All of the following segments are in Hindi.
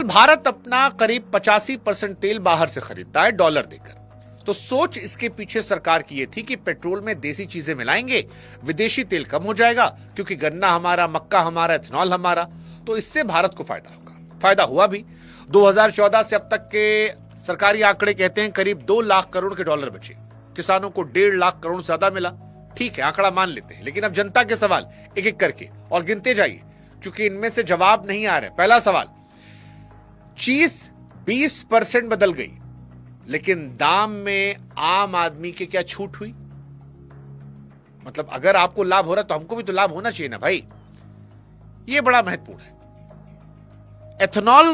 भारत अपना करीब 85% तेल बाहर से खरीदता है डॉलर देकर। तो सोच इसके पीछे सरकार की यह थी कि पेट्रोल में देसी चीजें मिलाएंगे, विदेशी तेल कम हो जाएगा, क्योंकि गन्ना हमारा, मक्का हमारा, इथेनॉल हमारा, तो इससे भारत को फायदा होगा। फायदा हुआ भी। 2014 से अब तक के सरकारी आंकड़े कहते हैं करीब 2 लाख करोड़ के डॉलर बचे। किसानों को 1.5 लाख करोड़ ज्यादा मिला। ठीक है, आंकड़ा मान लेते हैं, लेकिन अब जनता के सवाल एक एक करके और गिनते जाइए, क्योंकि इनमें से जवाब नहीं आ रहे। पहला सवाल, चीज 20% बदल गई, लेकिन दाम में आम आदमी के क्या छूट हुई? मतलब अगर आपको लाभ हो रहा है तो हमको भी तो लाभ होना चाहिए ना भाई। यह बड़ा महत्वपूर्ण है। एथेनॉल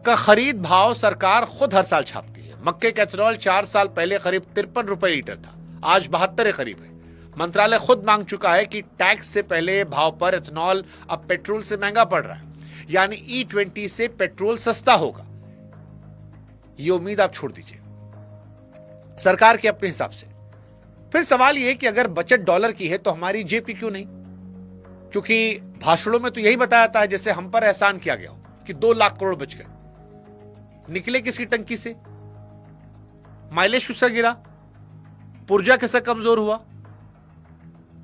का खरीद भाव सरकार खुद हर साल छापती है। मक्के का एथेनॉल 4 साल पहले करीब 53 रुपए लीटर था, आज 72 करीब है। मंत्रालय खुद मांग चुका है कि टैक्स से पहले भाव पर एथेनॉल अब पेट्रोल से महंगा पड़ रहा है, यानी E20 से पेट्रोल सस्ता होगा। ये उम्मीद आप छोड़ दीजिए सरकार के अपने हिसाब से। फिर सवाल यह कि अगर बचत डॉलर की है तो हमारी जेब की क्यों नहीं? क्योंकि भाषणों में तो यही बताया जाता है जैसे हम पर एहसान किया गया हो कि 2 लाख करोड़ बच गए। निकले किसकी टंकी से? माइलेज किसका गिरा? पुर्जा किसका कमजोर हुआ?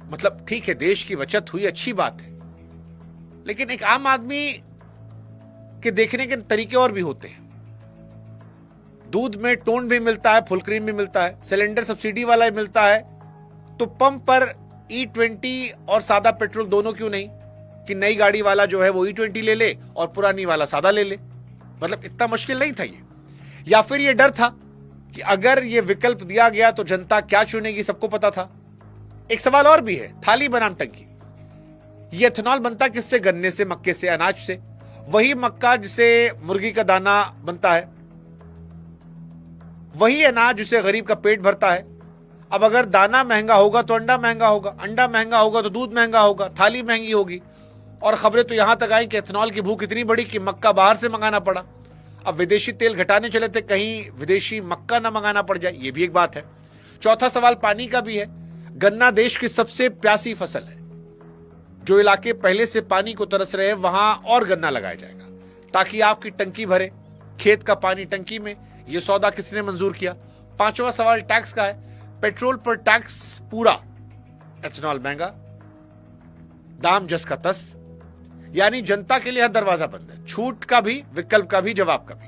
मतलब ठीक है, देश की बचत हुई, अच्छी बात है, लेकिन एक आम आदमी के देखने के तरीके और भी होते हैं। दूध में टोन भी मिलता है, फुल क्रीम भी मिलता है, सिलेंडर सब्सिडी वाला भी मिलता है, तो पंप पर E20 और सादा पेट्रोल दोनों क्यों नहीं? कि नई गाड़ी वाला जो है वो E20 ले ले और पुरानी वाला सादा ले ले। मतलब इतना मुश्किल नहीं था ये। या फिर ये डर था कि अगर ये विकल्प दिया गया तो जनता क्या चुनेगी, सबको पता था। एक सवाल और भी है, थाली बनाम टंकी। ये एथेनॉल बनता किससे? गन्ने से, मक्के से, अनाज से। वही मक्का जिसे मुर्गी का दाना बनता है, वही अनाज जिसे गरीब का पेट भरता है। अब अगर दाना महंगा होगा तो अंडा महंगा होगा, अंडा महंगा होगा तो दूध महंगा होगा, थाली महंगी होगी। और खबरें तो यहां तक आई कि एथेनॉल की भूख इतनी बड़ी कि मक्का बाहर से मंगाना पड़ा। अब विदेशी तेल घटाने चले थे, कहीं विदेशी मक्का ना मंगाना पड़ जाए, ये भी एक बात है। चौथा सवाल पानी का भी है। गन्ना देश की सबसे प्यासी फसल है। जो इलाके पहले से पानी को तरस रहे हैं वहां और गन्ना लगाया जाएगा ताकि आपकी टंकी भरे, खेत का पानी टंकी में। यह सौदा किसने मंजूर किया? पांचवा सवाल टैक्स का है। पेट्रोल पर टैक्स पूरा, एथेनॉल महंगा, दाम जस का तस, यानी जनता के लिए हर दरवाजा बंद है। छूट का भी, विकल्प का भी, जवाब का भी।